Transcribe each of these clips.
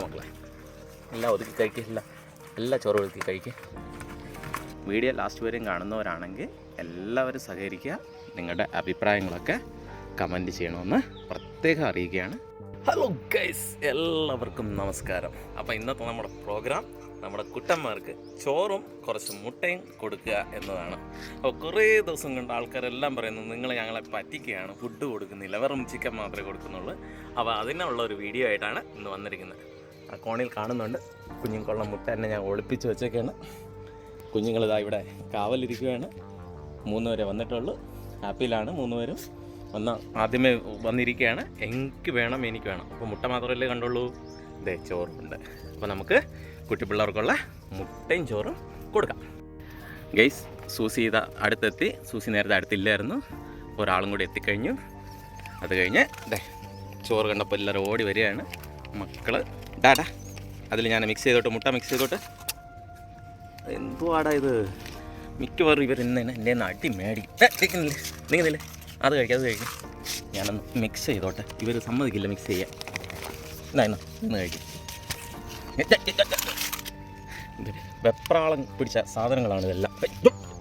മക്കളെ എല്ലാം ഒതുക്കി കഴിക്കില്ല, എല്ലാ ചോറും ഒതുക്കി കഴിക്കുക. വീഡിയോ ലാസ്റ്റ് വരെയും കാണുന്നവരാണെങ്കിൽ എല്ലാവരും സഹകരിക്കുക. നിങ്ങളുടെ അഭിപ്രായങ്ങളൊക്കെ കമൻറ്റ് ചെയ്യണമെന്ന് പ്രത്യേകം അറിയിക്കുകയാണ്. ഹലോ ഗൈസ്, എല്ലാവർക്കും നമസ്കാരം. അപ്പോൾ ഇന്നത്തെ നമ്മുടെ പ്രോഗ്രാം നമ്മുടെ കുട്ടന്മാർക്ക് ചോറും കുറച്ച് മുട്ടയും കൊടുക്കുക എന്നതാണ്. അപ്പോൾ കുറേ ദിവസം കൊണ്ട് ആൾക്കാരെല്ലാം പറയുന്നത് നിങ്ങൾ ഞങ്ങളെ പറ്റിക്കുകയാണ്, ഫുഡ് കൊടുക്കുന്നില്ല, വെറും ചിക്കൻ മാത്രമേ കൊടുക്കുന്നുള്ളൂ. അപ്പോൾ അതിനുള്ള ഒരു വീഡിയോ ആയിട്ടാണ് ഇന്ന് വന്നിരിക്കുന്നത്. ആ കോണിൽ കാണുന്നുണ്ട് കുഞ്ഞുങ്ങളുള്ള മുട്ട തന്നെ ഞാൻ ഒളിപ്പിച്ച് വെച്ചൊക്കെയാണ്. കുഞ്ഞുങ്ങളിതാ ഇവിടെ കാവലിരിക്കുകയാണ്. 3 പേരെ വന്നിട്ടുള്ളൂ. ഹാപ്പിയിലാണ് 3 പേരും. ആദ്യമേ വന്നിരിക്കുകയാണ്. എനിക്ക് വേണം. അപ്പോൾ മുട്ട മാത്രമല്ലേ കണ്ടുള്ളൂ, ഇതേ ചോറുണ്ട്. അപ്പോൾ നമുക്ക് കുട്ടിപ്പിള്ളേർക്കുള്ള മുട്ടയും ചോറും കൊടുക്കാം. ഗൈസ്, സൂസി ഇതാ അടുത്തെത്തി. സൂസി നേരത്തെ അടുത്തില്ലായിരുന്നു, ഒരാളും കൂടി എത്തിക്കഴിഞ്ഞു. അത് കഴിഞ്ഞ് ഇതേ ചോറ് കണ്ടപ്പോൾ എല്ലാവരും ഓടി വരികയാണ്. മക്കൾ ഡാടാ അതിൽ ഞാൻ മിക്സ് ചെയ്തോട്ട്, മുട്ട മിക്സ് ചെയ്തോട്ട്. എന്തുവാടാ ഇത്? മിക്കവാറും ഇവർ ഇന്ന് എൻ്റെ അടി മേടി നിൽക്കുന്നില്ലേ. അത് കഴിക്കും. ഞാനൊന്ന് മിക്സ് ചെയ്തോട്ടെ. ഇവർ സമ്മതിക്കില്ല മിക്സ് ചെയ്യാൻ. ഇന്ന് കഴിക്കും. വെപ്രാളം പിടിച്ച സാധനങ്ങളാണ് ഇതെല്ലാം.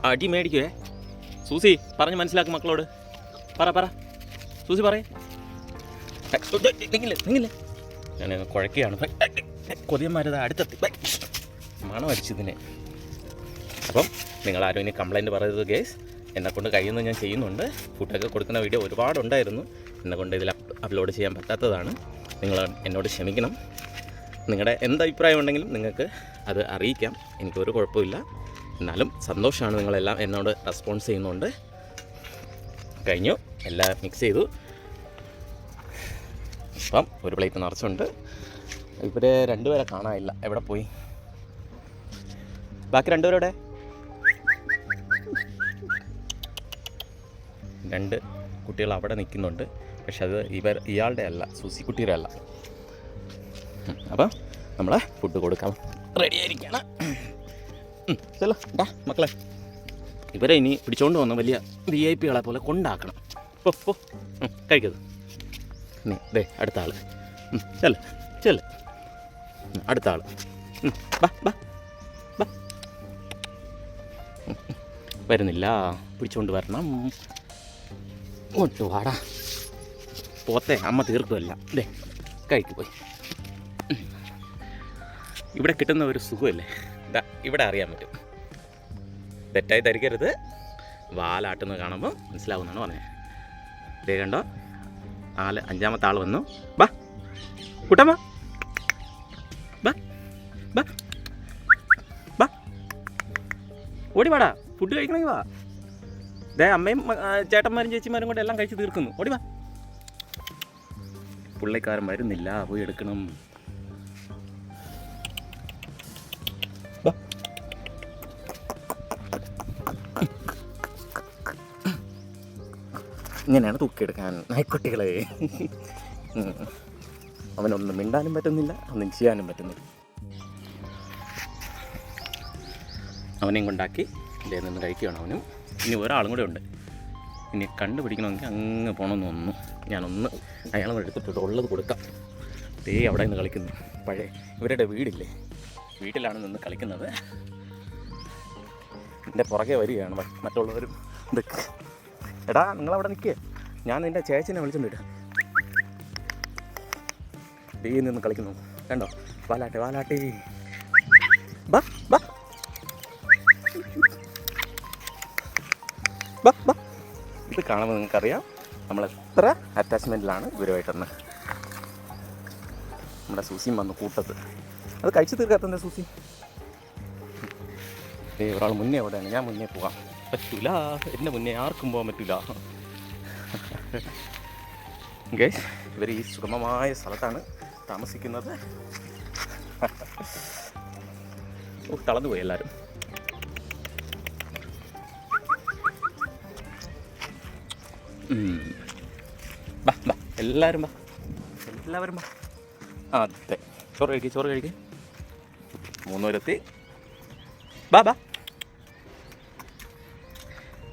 അടി മേടിക്കുവേ. സൂസി പറഞ്ഞ് മനസ്സിലാക്കും മക്കളോട്. പറ സൂസി പറയേ. നിങ്ങില്ലേ ഞാൻ കുഴക്കുകയാണ്. കൊതിയന്മാരത് അടുത്തെത്തി മണം അടിച്ചതിനെ. അപ്പം നിങ്ങളാരും ഇനി കംപ്ലൈൻറ്റ് പറയരുത് ഗേസ്. എന്നെക്കൊണ്ട് കഴിയുന്നത് ഞാൻ ചെയ്യുന്നുണ്ട്. ഫുഡൊക്കെ കൊടുക്കുന്ന വീഡിയോ ഒരുപാടുണ്ടായിരുന്നു. എന്നെക്കൊണ്ട് ഇതിൽ അപ്ലോഡ് ചെയ്യാൻ പറ്റാത്തതാണ്. നിങ്ങൾ എന്നോട് ക്ഷമിക്കണം. നിങ്ങളുടെ എന്തഭിപ്രായം ഉണ്ടെങ്കിലും നിങ്ങൾക്ക് അത് അറിയിക്കാം. എനിക്കൊരു കുഴപ്പമില്ല. എന്നാലും സന്തോഷമാണ് നിങ്ങളെല്ലാം എന്നോട് റെസ്പോൺസ് ചെയ്യുന്നുണ്ട്. കഴിഞ്ഞു, എല്ലാം മിക്സ് ചെയ്തു. ഇപ്പം ഒരു പ്ലേറ്റ് നിറച്ചുണ്ട്. ഇവരെ 2 പേരെ കാണാനില്ല, എവിടെ പോയി? ബാക്കി 2 പേരുടെ 2 കുട്ടികൾ അവിടെ നിൽക്കുന്നുണ്ട്. പക്ഷെ അത് ഇയാളുടെ അല്ല, സൂസി കുട്ടിയുടെ അല്ല. അപ്പം നമ്മൾ ഫുഡ് കൊടുക്കാം റെഡി ആയിരിക്കുകയാണ്. ചെല്ലോ മക്കളെ, ഇവരെ ഇനി പിടിച്ചുകൊണ്ട് വന്ന് വലിയ VIP കളെ പോലെ കൊണ്ടാക്കണം. പോ കഴിക്കത്. നീ ദേ അടുത്ത ആൾ. ചെല്ല് അടുത്ത ആൾ. ബാ വരുന്നില്ല, പിടിച്ചുകൊണ്ട് വരണം. ഇങ്ങോട്ട് വാടാ പോത്തെ, അമ്മ തീർക്കുമല്ല. ദേ കഴിക്ക് പോയി. ഇവിടെ കിട്ടുന്ന ഒരു സുഖമല്ലേ, ഇവിടെ അറിയാൻ പറ്റും. തെറ്റായി ധരിക്കരുത്. വാലാട്ടുന്നത് കാണുമ്പോൾ മനസ്സിലാവുന്നതാണ് പറഞ്ഞത്. ഇതേ കണ്ടോ, 5ാമത്തെ ആൾ വന്നു. ബാ കൂട്ടമ്മ, ബാ ഓടി വാടാ, ഫുഡ് കഴിക്കണമെങ്കിൽ വാ. ദേ അമ്മയും ചേട്ടന്മാരും ചേച്ചിമാരും കൂടെ എല്ലാം കഴിച്ച് തീർക്കുന്നു. ഓടി വാ. പുള്ളിക്കാരൻ വരുന്നില്ല, പോയി എടുക്കണം. ഇങ്ങനെയാണ് തൂക്കിയെടുക്കാൻ നായ്ക്കുട്ടികളെ. അവനൊന്നും മിണ്ടാനും പറ്റുന്നില്ല, ഒന്നും ചെയ്യാനും പറ്റുന്നില്ല. അവനെയും കൊണ്ടാക്കി ഇതേ നിന്ന് കഴിക്കുകയാണ് അവനും. ഇനി ഒരാളും കൂടെ ഉണ്ട്. ഇനി കണ്ടുപിടിക്കണമെങ്കിൽ അങ്ങ് പോകണമെന്ന് തോന്നുന്നു. ഞാനൊന്ന് അയാളെ എടുത്തിട്ട് ഉള്ളത് കൊടുക്കാം. ദേ അവിടെ നിന്ന് കളിക്കുന്നു. പഴയ ഇവരുടെ വീടില്ലേ, വീട്ടിലാണ് നിന്ന് കളിക്കുന്നത്. എൻ്റെ പുറകെ വരികയാണ് മറ്റുള്ളവരും. ഇതൊക്കെ എടാ നിങ്ങളവിടെ നിൽക്കുക, ഞാൻ നിൻ്റെ ചേച്ചിനെ വിളിച്ചുകൊണ്ട് വിടാം. ദേ നിന്ന് കളിക്കുന്നു കണ്ടോ. വാലാട്ടെ ബാ. ഇത് കാണുമ്പോൾ നിങ്ങൾക്കറിയാം നമ്മൾ എത്ര അറ്റാച്ച്മെൻറ്റിലാണ് ഇവരുമായിട്ടെന്ന്. നമ്മുടെ സൂസിയും വന്നു കൂട്ടത്ത്. അത് കഴിച്ചു തീർക്കാത്തന്നെ സൂസി. ഒരാൾ മുന്നേ എവിടെയാണ്, ഞാൻ മുന്നേ പോകാം. പറ്റൂല, എൻ്റെ മുന്നേ ആർക്കും പോകാൻ പറ്റൂല. ഗൈസ്, ഇവർ ഈ സുഗമമായ സ്ഥലത്താണ് താമസിക്കുന്നത്. തളർന്നുപോയി എല്ലാവരും. ബാ എല്ലാവരും ബാ. അതെ, ചോറ് കഴിക്കുക. 3 പേരെത്തി. ബാ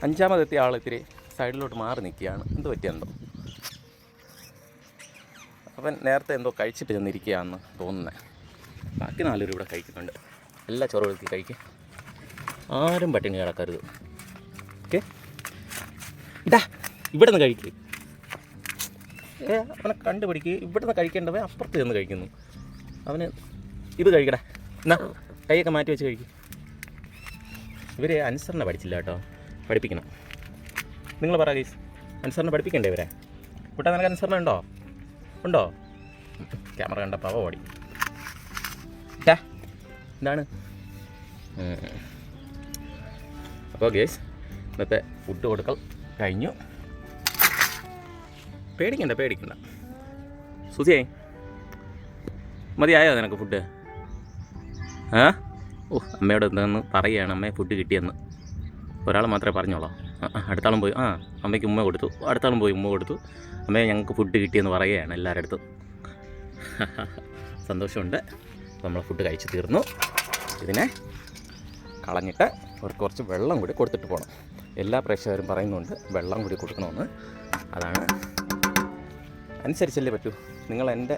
5ാമതെത്തിയ ആൾ ഇത്തിരി സൈഡിലോട്ട് മാറി നിൽക്കുകയാണ്. എന്ത് പറ്റിയെന്തോ. അവൻ നേരത്തെ എന്തോ കഴിച്ചിട്ട് ചെന്നിരിക്കുകയാണെന്ന് തോന്നുന്നത്. ബാക്കി 4 പേരും ഇവിടെ കഴിക്കുന്നുണ്ട്. എല്ലാ ചോറ് വെളുത്തി കഴിക്കുക, ആരും പട്ടിണി കിടക്കരുത്. ഓക്കെ, ഇതാ ഇവിടെ നിന്ന് കഴിക്കുക. അവനെ കണ്ടുപിടിക്കുക. ഇവിടെ നിന്ന് കഴിക്കേണ്ടവൻ അപ്പുറത്ത് ചെന്ന് കഴിക്കുന്നു. അവന് ഇത് കഴിക്കടാ, എന്നാ കൈയൊക്കെ മാറ്റി വെച്ച് കഴിക്കും. ഇവർ അനുസരണ പഠിച്ചില്ല കേട്ടോ, പഠിപ്പിക്കണം. നിങ്ങൾ പറ ഗൈസ്, അനുസരണ പഠിപ്പിക്കണ്ടേ ഇവരെ? കൂട്ടാ നിനക്ക് അനുസരണ ഉണ്ടോ? ക്യാമറ കണ്ട പവ ഓടി. എന്താണ്? അപ്പോൾ ഗൈസ്, ഇന്നത്തെ ഫുഡ് കൊടുക്കൽ കഴിഞ്ഞു. പേടിക്കണ്ട. സുസിയായി മതിയായോ നിനക്ക് ഫുഡ്? അമ്മയോട് എന്താണെന്ന് പറയുകയാണ്, അമ്മയെ ഫുഡ് കിട്ടിയെന്ന്. ഒരാൾ മാത്രമേ പറഞ്ഞോളൂ. അടുത്താളും പോയി അമ്മയ്ക്ക് ഉമ്മ കൊടുത്തു, അടുത്താളും പോയി ഉമ്മ കൊടുത്തു. അമ്മയെ ഞങ്ങൾക്ക് ഫുഡ് കിട്ടിയെന്ന് പറയുകയാണ് എല്ലാവരുടെ അടുത്തും. സന്തോഷമുണ്ട്. നമ്മൾ ഫുഡ് കഴിച്ച് തീർന്നു. ഇതിനെ കളഞ്ഞിട്ട് കുറച്ച് വെള്ളം കൂടി കൊടുത്തിട്ട് പോകണം. എല്ലാ പ്രേക്ഷകരും പറയുന്നുണ്ട് വെള്ളം കൂടി കൊടുക്കണമെന്ന്. അതാണ്, അനുസരിച്ചല്ലേ പറ്റൂ. നിങ്ങൾ എൻ്റെ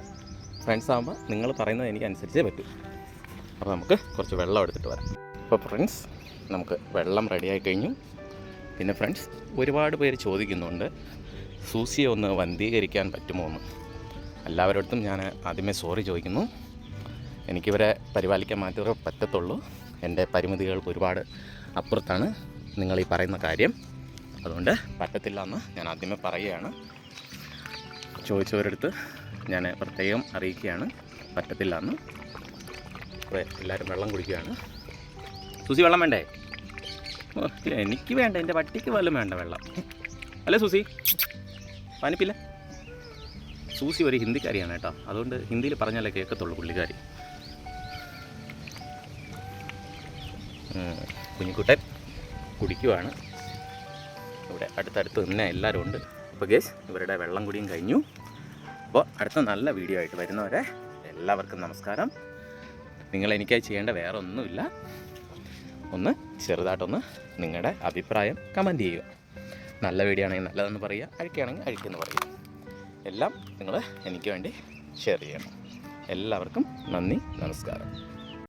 ഫ്രണ്ട്സ് ആകുമ്പോൾ നിങ്ങൾ പറയുന്നത് എനിക്ക് അനുസരിച്ചേ പറ്റൂ. അപ്പോൾ നമുക്ക് കുറച്ച് വെള്ളം എടുത്തിട്ട് വരാം. അപ്പോൾ ഫ്രണ്ട്സ്, നമുക്ക് വെള്ളം റെഡിയായി കഴിഞ്ഞു. പിന്നെ ഫ്രണ്ട്സ്, ഒരുപാട് പേര് ചോദിക്കുന്നുണ്ട് സൂസിയെ ഒന്ന് വന്ധീകരിക്കാൻ പറ്റുമോ എന്ന്. എല്ലാവരോടത്തും ഞാൻ ആദ്യമേ സോറി ചോദിക്കുന്നു. എനിക്കിവരെ പരിപാലിക്കാൻ മാത്രമേ പറ്റത്തുള്ളൂ. എൻ്റെ പരിമിതികൾ ഒരുപാട് അപ്പുറത്താണ് നിങ്ങൾ ഈ പറയുന്ന കാര്യം. അതുകൊണ്ട് പറ്റത്തില്ല എന്ന് ഞാൻ ആദ്യമേ പറയുകയാണ്. ചോദിച്ചവരടുത്ത് ഞാൻ പ്രത്യേകം അറിയിക്കുകയാണ്, പറ്റത്തില്ല എന്ന്. അപ്പോൾ എല്ലാവരും വെള്ളം കുടിക്കുകയാണ്. സൂസി വെള്ളം വേണ്ടേ? എനിക്ക് വേണ്ട, എൻ്റെ പട്ടിക്ക് വല്ലതും വേണ്ട വെള്ളം. അല്ലേ സൂസി? പാനിപ്പില്ല. സൂസി ഒരു ഹിന്ദിക്കാരിയാണ് കേട്ടോ, അതുകൊണ്ട് ഹിന്ദിയിൽ പറഞ്ഞാലേ കേൾക്കത്തുള്ളൂ പുള്ളിക്കാരി. കുഞ്ഞിക്കുട്ടൻ കുടിക്കുവാണ്. ഇവിടെ അടുത്തടുത്ത് തന്നെ എല്ലാവരും ഉണ്ട്. അപ്പോൾ ഗേസ്, ഇവരുടെ വെള്ളം കുടിയും കഴിഞ്ഞു. അപ്പോൾ അടുത്ത നല്ല വീഡിയോ ആയിട്ട് വരുന്നവരെ എല്ലാവർക്കും നമസ്കാരം. നിങ്ങൾ എനിക്കായി ചെയ്യേണ്ട വേറെ ഒന്നുമില്ല. ഒന്ന് ചെറുതായിട്ടൊന്ന് നിങ്ങളുടെ അഭിപ്രായം കമൻറ്റ് ചെയ്യുക. നല്ല വീഡിയോ ആണെങ്കിൽ നല്ലതെന്ന് പറയുക, അഴിക്കുകയാണെങ്കിൽ അഴിക്കെന്ന് പറയുക. എല്ലാം നിങ്ങൾ എനിക്ക് വേണ്ടി ഷെയർ ചെയ്യണം. എല്ലാവർക്കും നന്ദി, നമസ്കാരം.